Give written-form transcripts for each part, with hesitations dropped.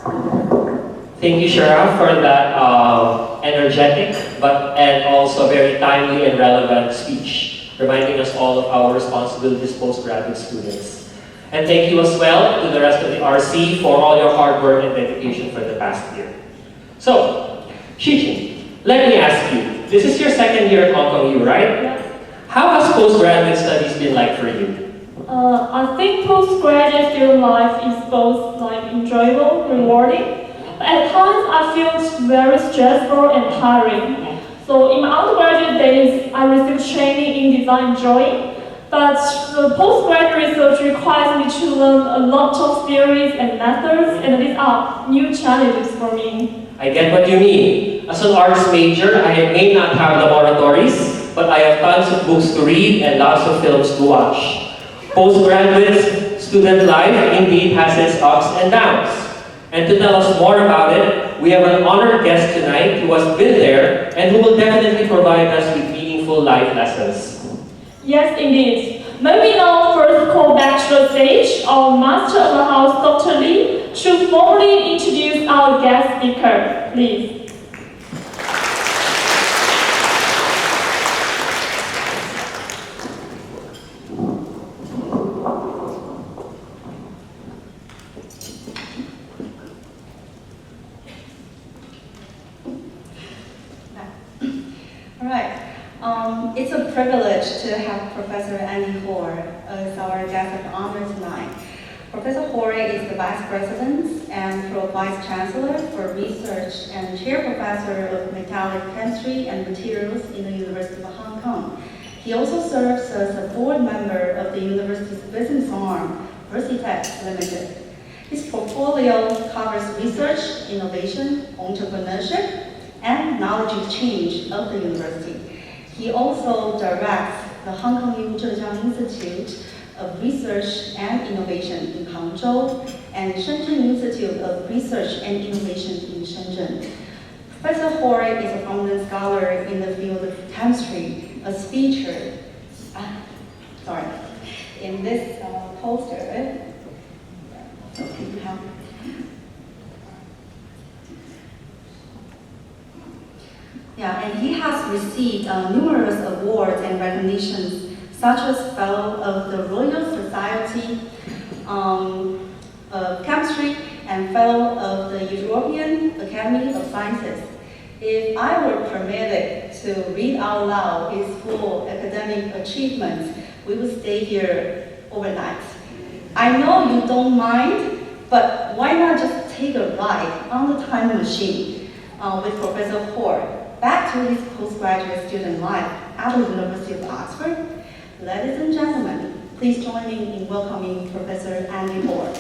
Thank you, Shara, for that energetic and also very timely and relevant speech, reminding us all of our responsibilities postgraduate students. And thank you as well to the rest of the RC for all your hard work and dedication for the past year. So, Shijin, let me ask you, this is your second year at Hong Kong U, right? Yeah. How has postgraduate studies been like for you? I think postgraduate student life is both enjoyable, rewarding. But at times I feel very stressful and tiring. So in my undergraduate days, I received training in design drawing. But the postgraduate research requires me to learn a lot of theories and methods, and these are new challenges for me. I get what you mean. As an arts major, I may not have laboratories, but I have tons of books to read and lots of films to watch. Postgraduate student life indeed has its ups and downs. And to tell us more about it, we have an honored guest tonight who has been there and who will definitely provide us with meaningful life lessons. Yes, indeed. May we now first call back to the stage our Master of the House, Dr. Lee, to formally introduce our guest speaker, please. It's a privilege to have Professor Andy Hoare as our guest of honor tonight. Professor Hoare is the Vice President and Pro-Vice Chancellor for Research and Chair Professor of Metallic Chemistry and Materials in the University of Hong Kong. He also serves as a board member of the university's business arm, Versitech Limited. His portfolio covers research, innovation, entrepreneurship, and knowledge exchange of the university. He also directs the Hong Kong U Zhejiang Institute of Research and Innovation in Hangzhou and Shenzhen Institute of Research and Innovation in Shenzhen. Professor Hoare is a prominent scholar in the field of chemistry, as featured in this poster. And he has received numerous awards and recognitions, such as Fellow of the Royal Society of Chemistry and Fellow of the European Academy of Sciences. If I were permitted to read out loud his full academic achievements, we would stay here overnight. I know you don't mind, but why not just take a ride on the time machine with Professor Hoare back to his postgraduate student life at the University of Oxford? Ladies and gentlemen, please join me in welcoming Professor Andy Hoare.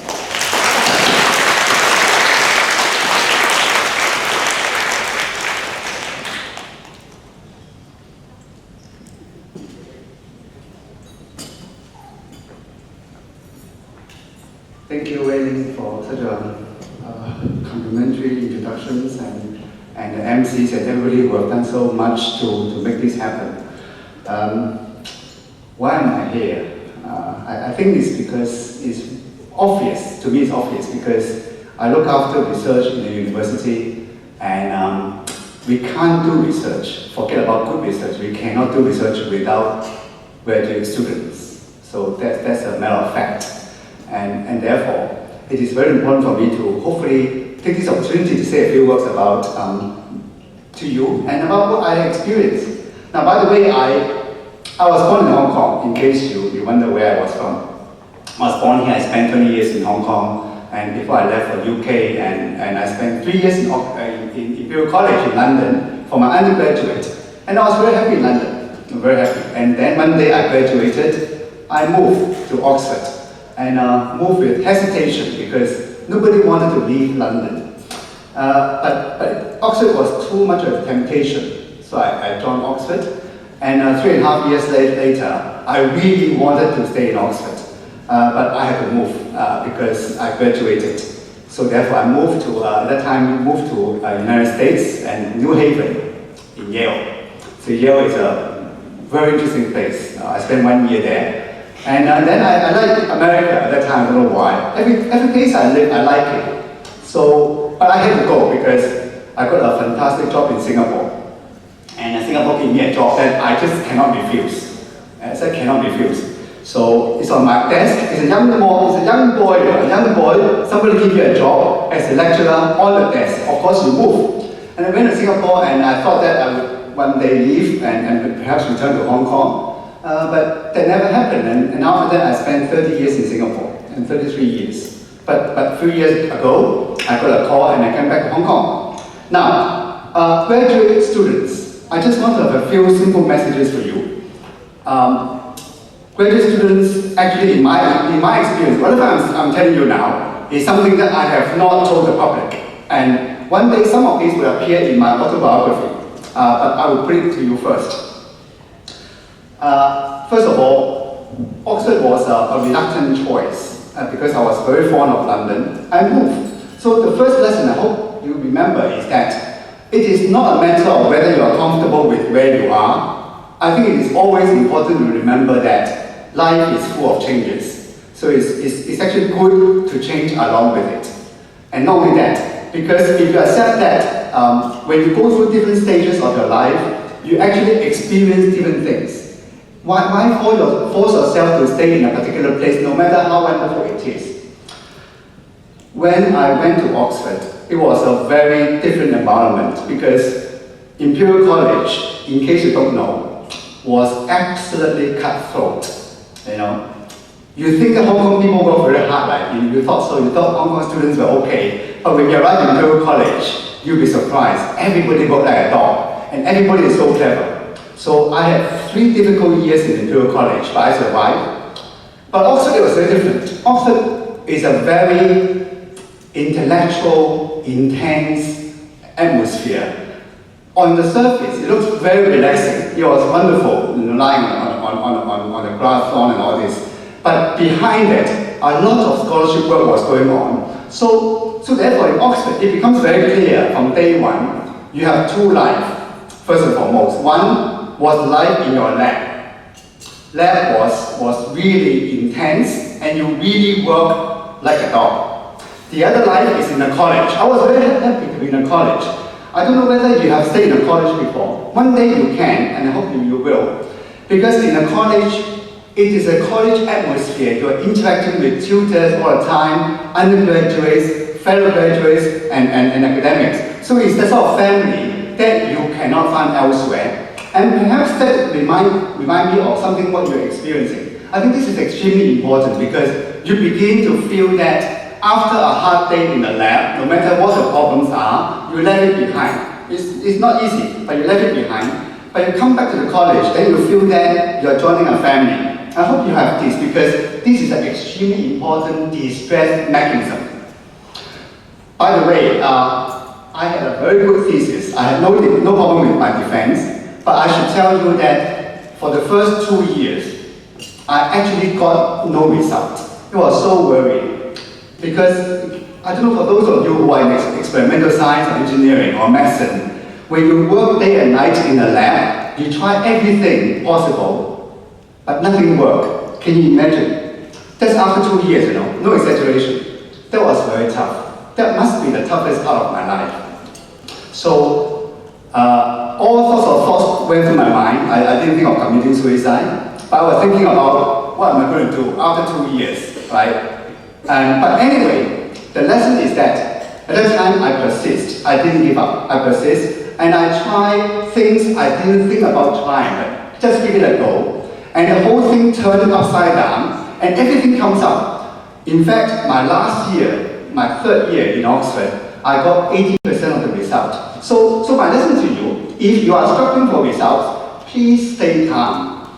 Thank you, Wei, for such a complimentary introductions and the MCs and everybody who have done so much to make this happen. Why am I here? I think it's because it's obvious, to me it's obvious, because I look after research in the university and we can't do research, forget about good research, we cannot do research without graduate students. So that's a matter of fact. And therefore, it is very important for me to hopefully take this opportunity to say a few words about to you and about what I experienced. Now, by the way, I was born in Hong Kong, in case you wonder where I was from. I was born here, I spent 20 years in Hong Kong, and before I left for UK, and I spent 3 years in Imperial College in London for my undergraduate. And I was very happy in London, very happy. And then one day I graduated, I moved to Oxford, and moved with hesitation because nobody wanted to leave London. But Oxford was too much of a temptation, so I joined Oxford. And 3.5 years later, I really wanted to stay in Oxford, but I had to move because I graduated. So therefore, I moved to, at that time, moved to United States and New Haven in Yale. So Yale is a very interesting place. I spent 1 year there. And then I like America at that time, I don't know why. Every place I live, I like it. So, but I had to go because I got a fantastic job in Singapore. And Singapore gave me a job that I just cannot refuse. I said cannot refuse. So it's on my desk. It's a young boy. Somebody give you a job as a lecturer on the desk. Of course, you move. And I went to Singapore, and I thought that I would one day leave and perhaps return to Hong Kong. But that never happened. And after that, I spent 30 years in Singapore and 33 years. But 3 years ago, I got a call and I came back to Hong Kong. Now, graduate students, I just want to have a few simple messages for you. Graduate students, actually, in my experience, whatever I'm telling you now is something that I have not told the public. And one day, some of these will appear in my autobiography, but I will put it to you first. First of all, Oxford was a reluctant choice because I was very fond of London. I moved. So the first lesson I hope you remember is that it is not a matter of whether you are comfortable with where you are. I think it is always important to remember that life is full of changes. So it's actually good to change along with it. And not only that, because if you accept that when you go through different stages of your life, you actually experience different things. Why force yourself to stay in a particular place, no matter how wonderful it is? When I went to Oxford, it was a very different environment because Imperial College, in case you don't know, was absolutely cutthroat. You know, you think that Hong Kong people work very hard, right? You thought so. You thought Hong Kong students were okay, but when you arrive in Imperial College, you'll be surprised. Everybody worked like a dog, and everybody is so clever. So I had 3 difficult years in Imperial College, but I survived. But Oxford, it was very different. Oxford is a very intellectual, intense atmosphere. On the surface, it looks very relaxing. It was wonderful, lying on the grass lawn and all this. But behind it, a lot of scholarship work was going on. So therefore, in Oxford, it becomes very clear from day one, you have 2 lives, first and foremost. One was life in your lab. Lab was really intense, and you really work like a dog. The other life is in the college. I was very happy to be in a college. I don't know whether you have stayed in a college before. One day you can, and I hope you will. Because in a college, it is a college atmosphere. You are interacting with tutors all the time, undergraduates, fellow graduates, and academics. So it's the sort of family that you cannot find elsewhere. And perhaps that remind me of something what you're experiencing. I think this is extremely important because you begin to feel that after a hard day in the lab, no matter what the problems are, you leave it behind. It's not easy, but you leave it behind. But you come back to the college, then you feel that you're joining a family. I hope you have this because this is an extremely important de-stress mechanism. By the way, I had a very good thesis. I had no problem with my defense, but I should tell you that for the first 2 years, I actually got no result. It was so worrying. Because, I don't know, for those of you who are in experimental science or engineering or medicine, when you work day and night in a lab, you try everything possible, but nothing worked. Can you imagine? That's after 2 years, no exaggeration. That was very tough. That must be the toughest part of my life. So, all sorts of thoughts went through my mind. I didn't think of committing suicide, but I was thinking about what am I going to do after 2 years, right? But anyway, the lesson is that at that time I persist. I didn't give up. I persist, and I try things I didn't think about trying, but just give it a go. And the whole thing turned upside down, and everything comes up. In fact, my last year, my 3rd year in Oxford, I got 80% of the result. So my lesson to you, if you are struggling for results, please stay calm.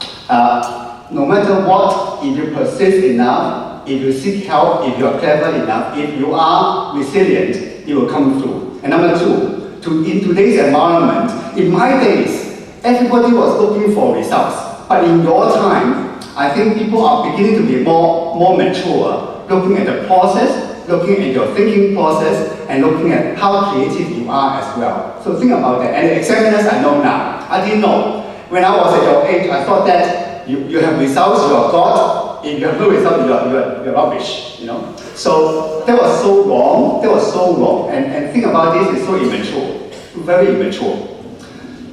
No matter what, if you persist enough, if you seek help, if you are clever enough, if you are resilient, it will come through. And number 2, in today's environment, in my days, everybody was looking for results. But in your time, I think people are beginning to be more mature, looking at the process, looking at your thinking process, and looking at how creative you are as well. So think about that. And the examiners I know now. I didn't know. When I was at your age, I thought that you have results, you are God. If you have no result, you're rubbish, you know. So that was so wrong. That was so wrong. And think about this, it's so immature, very immature.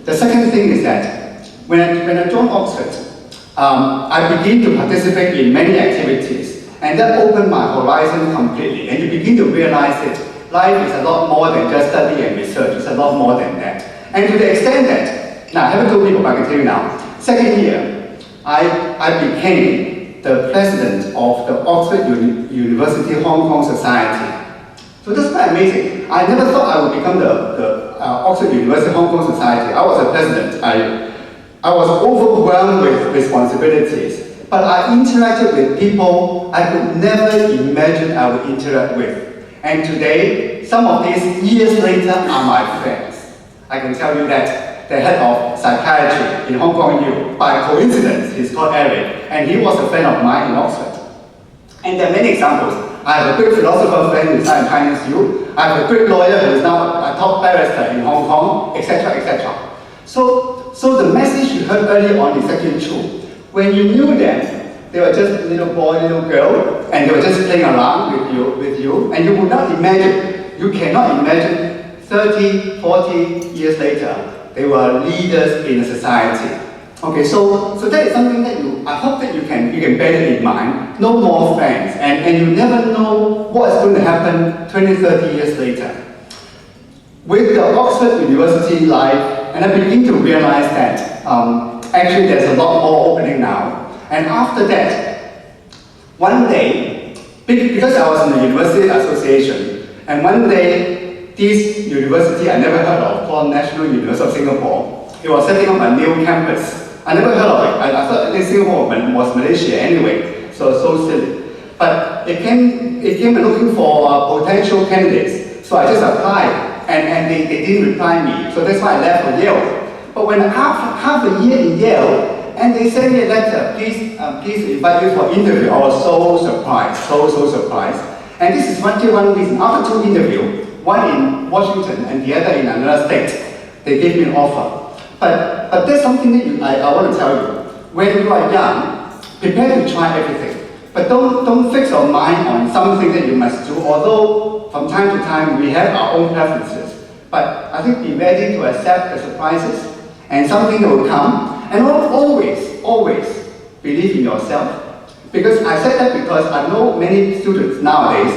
The second thing is that when I joined Oxford, I began to participate in many activities, and that opened my horizon completely. And you begin to realize that life is a lot more than just study and research. It's a lot more than that. And to the extent that, now I haven't told people, but I can tell you now. Second year, I became the president of the Oxford University Hong Kong Society. So that's quite amazing. I never thought I would become the Oxford University Hong Kong Society. I was the president. I was overwhelmed with responsibilities, but I interacted with people I could never imagine I would interact with. And today, some of these years later are my friends. I can tell you that the head of psychiatry in Hong Kong U, by coincidence, he's called Eric, and he was a friend of mine in Oxford. And there are many examples. I have a great philosopher friend who is now in Chinese U. I have a great lawyer who is now a top barrister in Hong Kong, etc., etc. So the message you heard earlier on is actually true. When you knew them, they were just little boy, little girl, and they were just playing around with you, and you would not imagine, you cannot imagine 30, 40 years later, they were leaders in a society. Okay, so that is something that I hope that you can bear it in mind. No more friends, and you never know what is going to happen 20, 30 years later. With the Oxford University life, and I begin to realize that actually there's a lot more opening now. And after that, one day, because I was in the University Association, and one day, this university I never heard of, called National University of Singapore, it was setting up a new campus. I never heard of it. I thought Singapore was Malaysia anyway, so silly. But it came looking for potential candidates, so I just applied. And they didn't reply me, so that's why I left for Yale. But when half a year in Yale, and they sent me a letter, please invite you for interview, I was so surprised, so surprised. And this is one reason. After 2 interviews, one in Washington and the other in another state, they gave me an offer. But there's something that I want to tell you. When you are young, prepare to try everything. But don't fix your mind on something that you must do, although from time to time we have our own preferences. But I think be ready to accept the surprises and something that will come. And always believe in yourself. Because I said that because I know many students nowadays,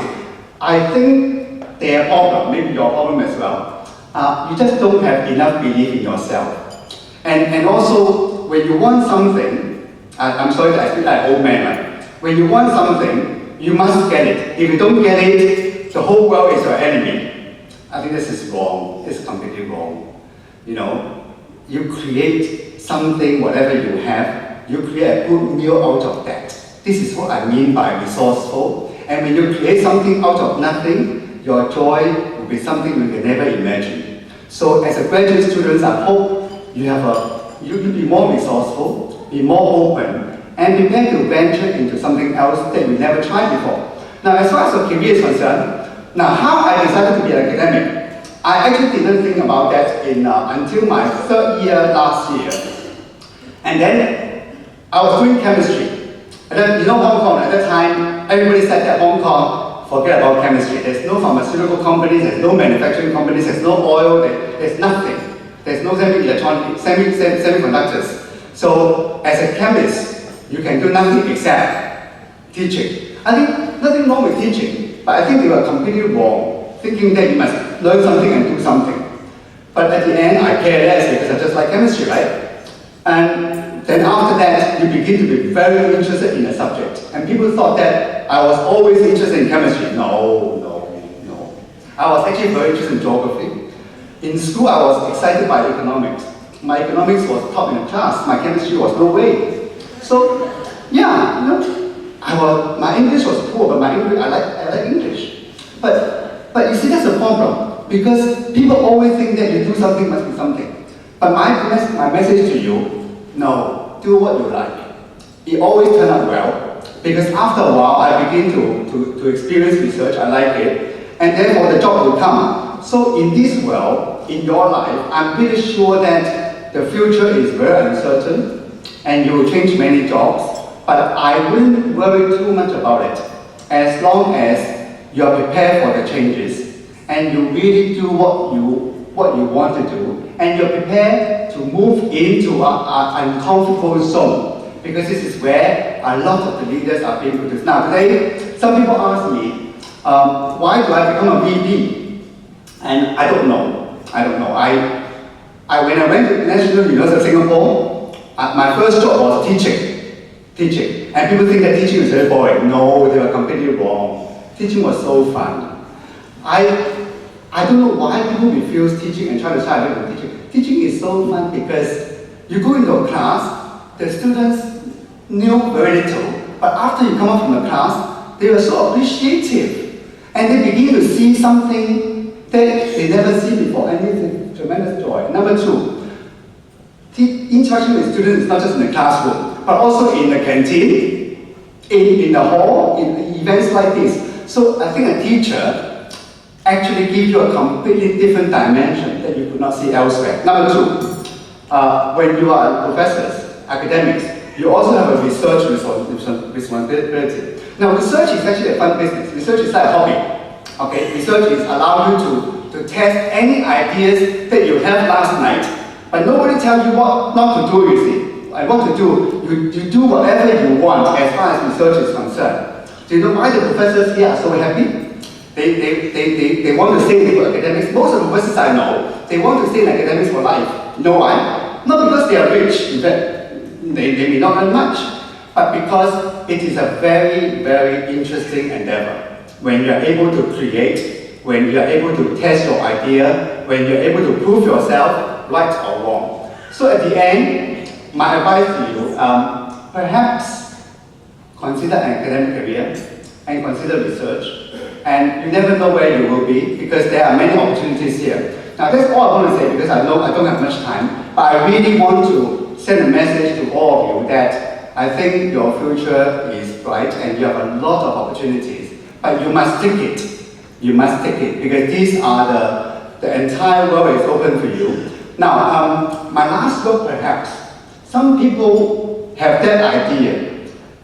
I think their problem, maybe your problem as well, you just don't have enough belief in yourself. And also, when you want something, I'm sorry that I speak like old man, right? When you want something, you must get it. If you don't get it, the whole world is your enemy. I think this is wrong. It's completely wrong. You know, you create something, whatever you have, you create a good meal out of that. This is what I mean by resourceful. And when you create something out of nothing, your joy will be something you can never imagine. So as a graduate student, I hope you be more resourceful, be more open, and prepare to venture into something else that you never tried before. Now, as far as your career is concerned, now how I decided to be an academic, I actually didn't think about that until my 3rd year last year. And then I was doing chemistry. And then, you know, Hong Kong at that time, everybody said that Hong Kong, forget about chemistry. There's no pharmaceutical companies, there's no manufacturing companies, there's no oil, there's nothing. There's no semiconductors. So as a chemist, you can do nothing except teaching. I think nothing wrong with teaching, but I think they were completely wrong, thinking that you must learn something and do something. But at the end, I care less because I just like chemistry, right? And then after that, you begin to be very interested in a subject. And people thought that I was always interested in chemistry. No. I was actually very interested in geography. In school, I was excited by economics. My economics was top in the class. My chemistry was no way. So, yeah, you know, my English was poor, but I like English. But you see, that's a problem because people always think that you do something must be something. But my message to you, no, do what you like. It always turns out well because after a while, I begin to experience research. I like it, and therefore the job will come. So in this world, in your life, I'm pretty sure that the future is very uncertain and you will change many jobs. But I wouldn't worry too much about it, as long as you are prepared for the changes and you really do what you want to do, and you're prepared to move into an uncomfortable zone, because this is where a lot of the leaders are being produced. Now today, some people ask me, why do I become a VP? And I don't know. When I went to the National University of Singapore, my first job was teaching. And people think that teaching is very boring. No, they were completely wrong. Teaching was so fun. I don't know why people refuse teaching and try to shy away from teaching. Teaching is so fun because you go into a class, the students knew very little, but after you come out from the class, they were so appreciative. And they begin to see something that they never see before, and it's a tremendous joy. Number two, interaction with students is not just in the classroom, but also in the canteen, in the hall, in events like this. So I think a teacher actually gives you a completely different dimension that you could not see elsewhere. Number two, when you are professors, academics, you also have a research responsibility. Now research is actually a fun business. Research is like a hobby. Okay, research is allow you to test any ideas that you have last night, but nobody tells you what not to do, you see. And what to do, you do whatever you want as far as research is concerned. Do you know why the professors here are so happy? They want to stay in academics. Most of the professors I know, they want to stay in academics for life. You know why? Not because they are rich, in fact, they may not earn much, but because it is a very, very interesting endeavor. When you are able to create, when you are able to test your idea, when you are able to prove yourself right or wrong. So at the end, my advice to you, perhaps consider an academic career and consider research. And you never know where you will be, because there are many opportunities here. Now that's all I want to say, because I know I don't have much time, but I really want to send a message to all of you that I think your future is bright and you have a lot of opportunities, but you must take it. You must take it, because these are the entire world is open for you. Now, my last word perhaps, some people have that idea.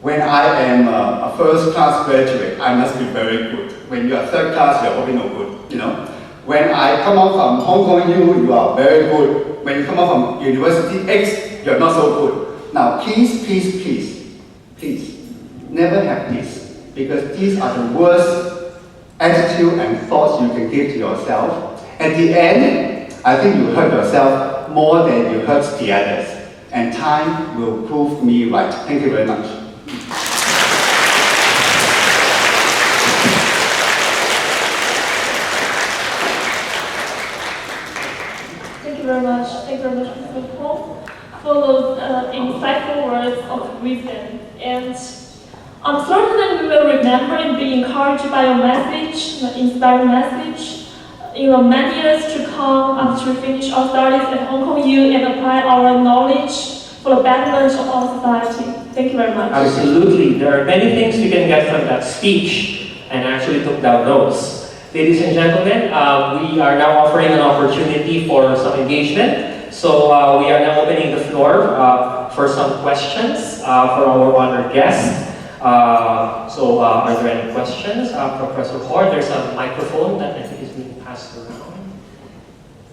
When I am a first-class graduate, I must be very good. When you are third class, you are probably no good, you know. When I come out from Hong Kong U, you are very good. When you come out from University X, you are not so good. Now, please, never have this, because these are the worst attitude and thoughts you can give to yourself. At the end, I think you hurt yourself more than you hurt the others. And time will prove me right. Thank you very much. Thank you very much, Mr. Paul, for those insightful words of wisdom. And I'm certain that we will remember and be encouraged by your message, the inspiring message, in the many years to come after we finish our studies at Hong Kong U and apply our knowledge for the betterment of our society. Thank you very much. Absolutely. There are many things we can get from that speech, and I actually took down notes. Ladies and gentlemen, we are now offering an opportunity for some engagement. So we are now opening the floor for some questions for our honored guest. Are there any questions? Professor Hor, there's a microphone that I think is being passed around.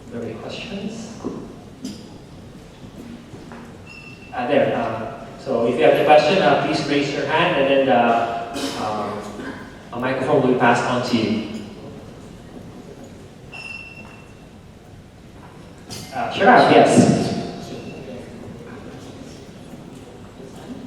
Are there any questions? So if you have a question, please raise your hand, and then a microphone will be passed on to you. Sure, yes.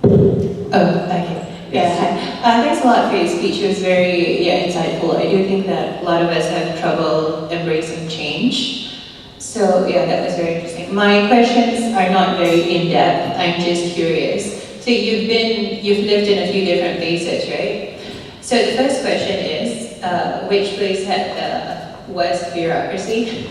Okay. Yeah, hi. Thanks a lot for your speech. It was very insightful. I do think that a lot of us have trouble embracing change. So that was very interesting. My questions are not very in-depth. I'm just curious. So you've lived in a few different places, right? So the first question is, which place had the worst bureaucracy?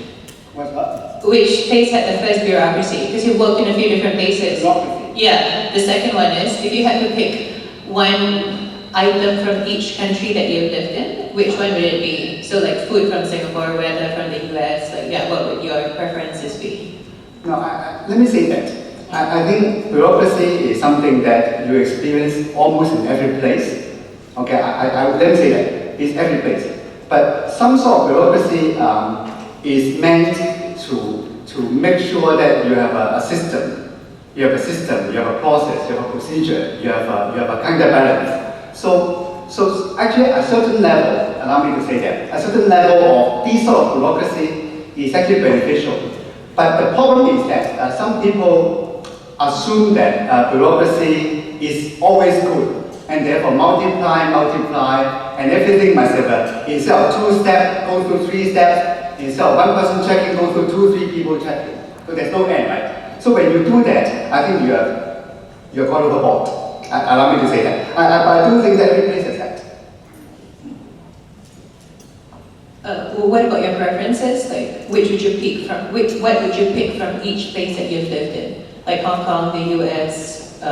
What's that? Which place had the first bureaucracy? Because you've worked in a few different places. Bureaucracy. Yeah. The second one is, if you had to pick one item from each country that you've lived in, which one would it be? So like food from Singapore, weather from the US, what would your preferences be? No, let me say that. I think bureaucracy is something that you experience almost in every place. Okay, let me say that, it's every place. But some sort of bureaucracy is meant to make sure that you have a system. You have a system, you have a process, you have a procedure, you have a counterbalance. So actually a certain level, allow me to say that, a certain level of this sort of bureaucracy is actually beneficial. But the problem is that some people assume that bureaucracy is always good, and therefore multiply, and everything must have instead of 2 steps, go through 3 steps, instead of 1 person checking, go through 2, 3 people checking. So there's no end, right? So when you do that, I think you're gone overboard. Allow me to say that. But I do think that every place has that. Well, what about your preferences? Like, which would you pick from? What would you pick from each place that you've lived in? Like Hong Kong, the U.S.,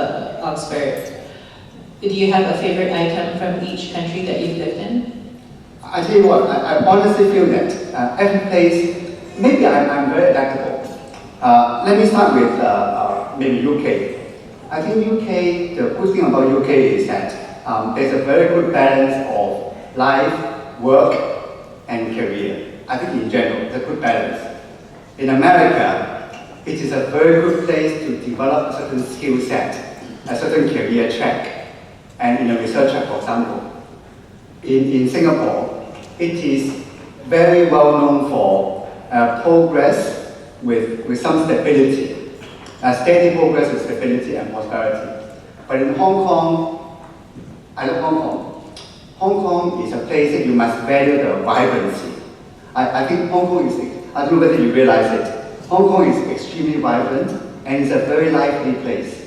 Oxford. Do you have a favorite item from each country that you've lived in? I tell you what, I honestly feel that every place, maybe I'm very adaptable. Let me start with maybe UK. I think UK, the good thing about UK is that there's a very good balance of life, work, and career. I think in general, it's a good balance. In America, it is a very good place to develop a certain skill set, a certain career track. And in a research track, for example. In Singapore, it is very well known for progress with some stability, steady progress with stability and prosperity. But in Hong Kong, I love Hong Kong. Hong Kong is a place that you must value the vibrancy. I think Hong Kong is, I don't know whether you realize it, Hong Kong is extremely vibrant and it's a very lively place.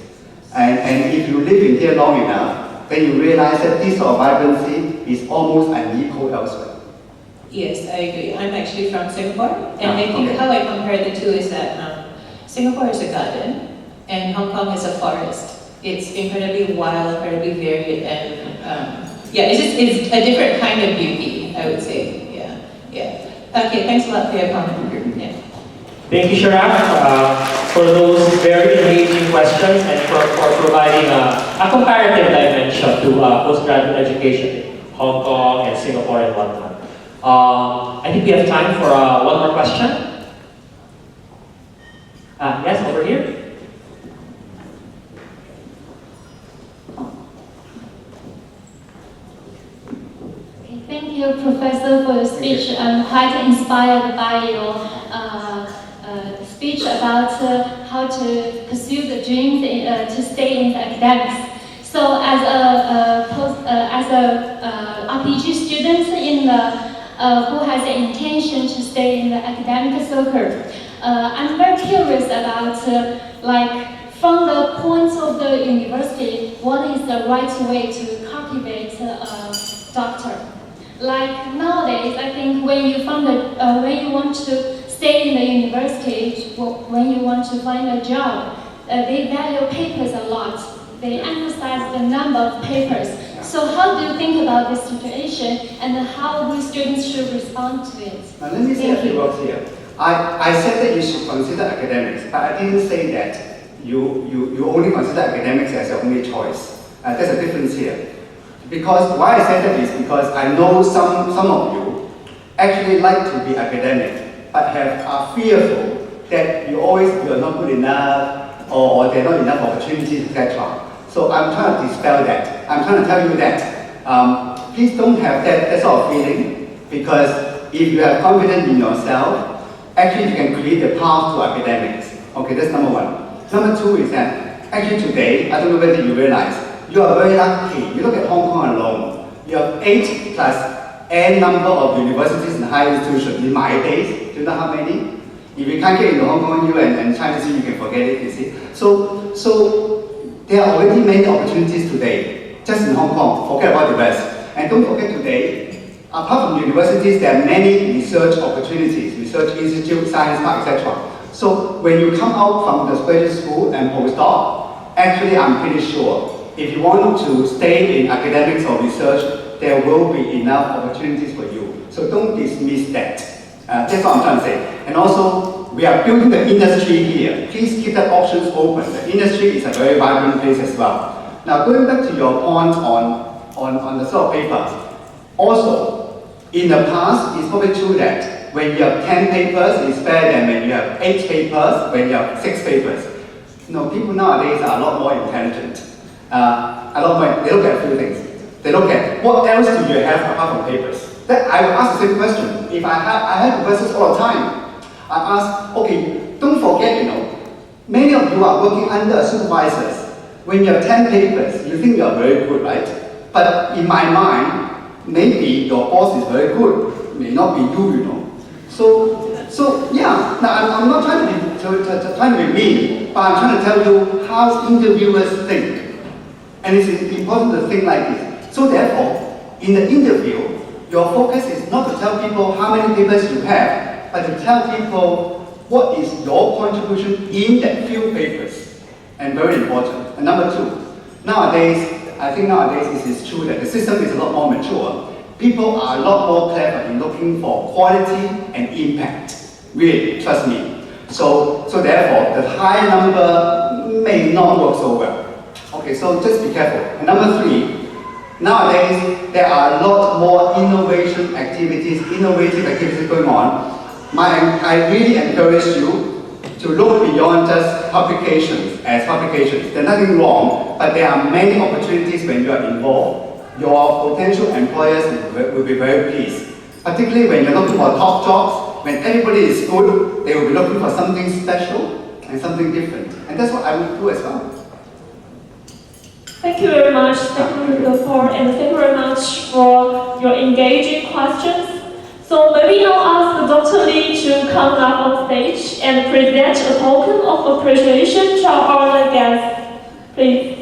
And if you live in here long enough, then you realize that this sort of vibrancy is almost unequal elsewhere. Yes, I agree. I'm actually from Singapore, and I think how I compare the two is that Singapore is a garden, and Hong Kong is a forest. It's incredibly wild, incredibly varied, and it's a different kind of beauty, I would say. Yeah. Okay, thanks a lot for your comment. Yeah. Thank you, Sharaf, for those very engaging questions and for providing a comparative dimension to postgraduate education in Hong Kong and Singapore and whatnot. I think we have time for one more question. Yes, over here. Thank you, Professor, for your speech. I'm quite inspired by your speech about how to pursue the dreams to stay in the academics. So, as a RPG student who has the intention to stay in the academic circle, I'm very curious about from the point of the university, what is the right way to cultivate a doctor? Like nowadays, I think when you want to stay in the university, when you want to find a job, they value papers a lot. They emphasize the number of papers. So how do you think about this situation, and how do students should respond to it? Now let me say a few words here. I said that you should consider academics, but I didn't say that you only consider academics as your only choice. There's a difference here. Because why I said that is because I know some of you actually like to be academic, but are fearful that you're not good enough, or there are not enough opportunities, etc. So I'm trying to dispel that. I'm trying to tell you that please don't have that sort of feeling, because if you have confidence in yourself, actually you can create a path to academics. Okay, that's number one. Number two is that actually today, I don't know whether you realize, you are very lucky. You look at Hong Kong alone, you have 8 plus n number of universities and higher institutions. In my days, do you know how many? If you can't get into Hong Kong U and China C, you can forget it, you see. So there are already many opportunities today, just in Hong Kong, forget about the rest. And don't forget today, apart from universities, there are many research opportunities, research institute, science park, etc. So when you come out from the graduate school and postdoc, actually I'm pretty sure if you want to stay in academics or research, there will be enough opportunities for you. So don't dismiss that. That's what I'm trying to say. And also, we are building the industry here. Please keep the options open. The industry is a very vibrant place as well. Now, going back to your point on the sort of paper, also, in the past, it's probably true that when you have 10 papers, it's better than when you have 8 papers, when you have 6 papers. People nowadays are a lot more intelligent. They look at a few things. They look at what else do you have apart from papers. I will ask the same question. If I have professors all the time, I ask, okay, don't forget, many of you are working under supervisors. When you have 10 papers, you think you are very good, right? But in my mind, maybe your boss is very good, may not be you, So yeah, now I'm not trying to be mean, but I'm trying to tell you how interviewers think. And it's important to think like this. So therefore, in the interview, your focus is not to tell people how many papers you have, but to tell people what is your contribution in that few papers. And very important. And number 2, I think nowadays it is true that the system is a lot more mature. People are a lot more clever in looking for quality and impact. Really, trust me. So therefore, the high number may not work so well. Okay, so just be careful. And number 3, nowadays there are a lot more innovative activities going on. I really encourage you to look beyond just publications. There's nothing wrong, but there are many opportunities when you are involved. Your potential employers will be very pleased. Particularly when you're looking for top jobs, when everybody is good, they will be looking for something special and something different. And that's what I will do as well. Thank you very much. Thank you, Dr. and thank you very much for your engaging questions. So maybe I'll ask Dr. Lee to come up on stage and present a token of appreciation to our honored guests. Please.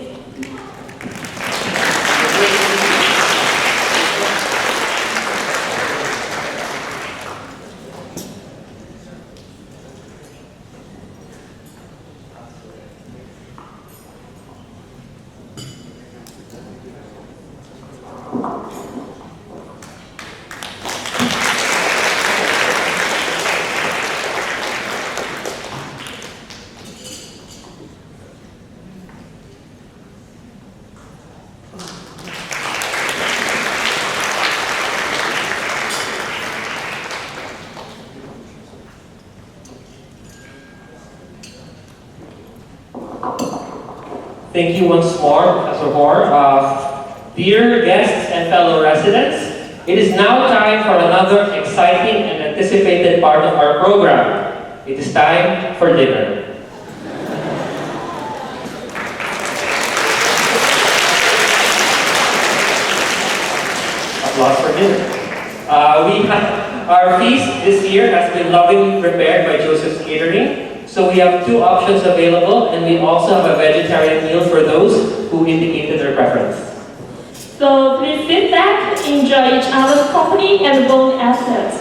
Thank you once more, Professor Hoare. Dear guests and fellow residents, it is now time for another exciting and anticipated part of our program. It is time for dinner. Applause for dinner. Our feast this year has been lovingly prepared by Joseph's Catering. So we have 2 options available, and we also have a vegetarian meal for those who indicated their preference. So please sit back, enjoy each other's company, and bond assets.